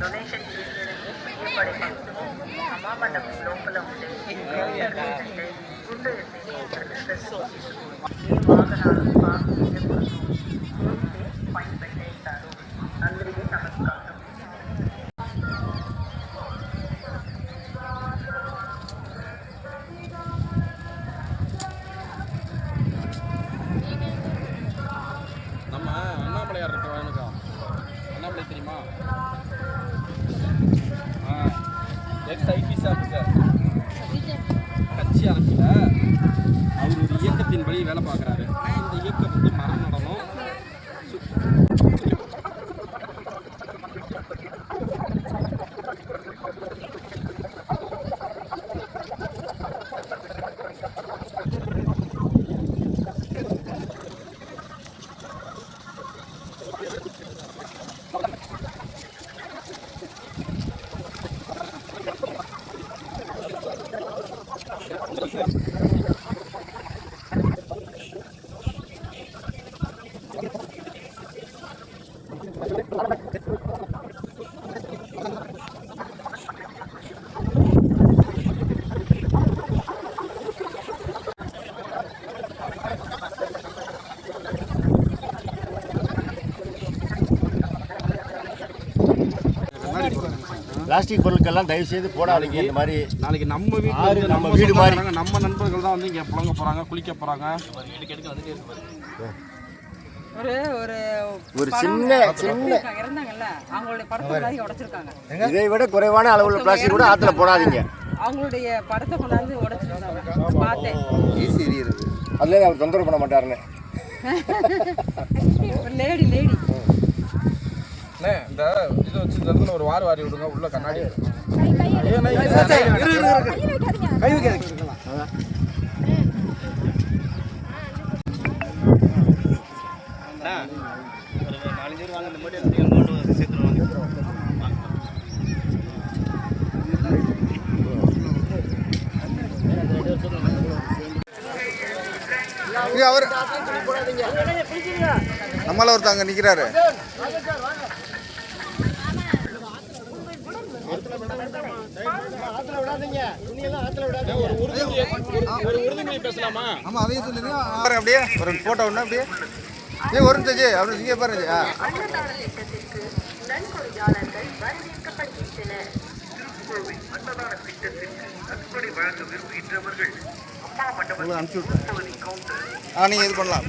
Donation చేయబడే భక్తులు సమామండపం లోపల ఉండే గుండె వాహనాలు పార్కింగ్ చేయకూడదు. ఫైన్ పెట్టేస్తారు. అందరికీ నమస్కారం. நம்ம அண்ணாமலையார் இருக்க வேணுக்கா. அண்ணாமலை தெரியுமா? எக்ஸ்-ஐபிஎஸ் ஆஃபீஸர் கட்சி அரசில் அவர் ஒரு இயக்கத்தின்படி வேலை பார்க்குறாரு. இந்த இயக்கம் வந்து மரம் நடனம் பிளாஸ்டிக் பொருட்கள்லாம் தயவு செய்து போடாதீங்க. இந்த மாதிரி நாளைக்கு நம்ம வீட்டில் நம்ம வீடு மாதிரி நம்ம நண்பர்கள் தான் வந்து இங்கே புழங்க போகிறாங்க, குளிக்க போகிறாங்க. ஒரு சின்ன இறந்தாங்கல்ல அவங்களுடைய படத்தை உடைச்சிருக்காங்க. இதை விட குறைவான அளவுள்ள பிளாஸ்டிக் கூட ஆற்றுல போடாதீங்க. அவங்களுடைய படத்தை கொண்டாந்து உடைச்சிருக்காங்க. பார்த்தேன் அதில் அவர் தொந்தரவு பண்ண மாட்டாருன்னு. லேடி இந்த இது வச்சு இந்த இடத்துல ஒரு வாரி விடுங்க. உள்ள கண்ணாடி கை வைக்காது. ஒரு 4 பேர் வாங்க. இந்த மாதிரி அமௌண்ட் சேர்த்துருவாங்க. அவர் நம்மள ஒருத்தங்க நிற்கிறாரு. பேசலாமா? ஆமா, அதையும் சொல்லுங்க. அப்படியே ஒரு போட்டோ ஒன்று அப்படியே ஒரு நிமிஷம் அப்படி நீங்க பாருங்க. அனுப்பிச்சு விட்டுறேன். நீங்க இது பண்ணலாம்.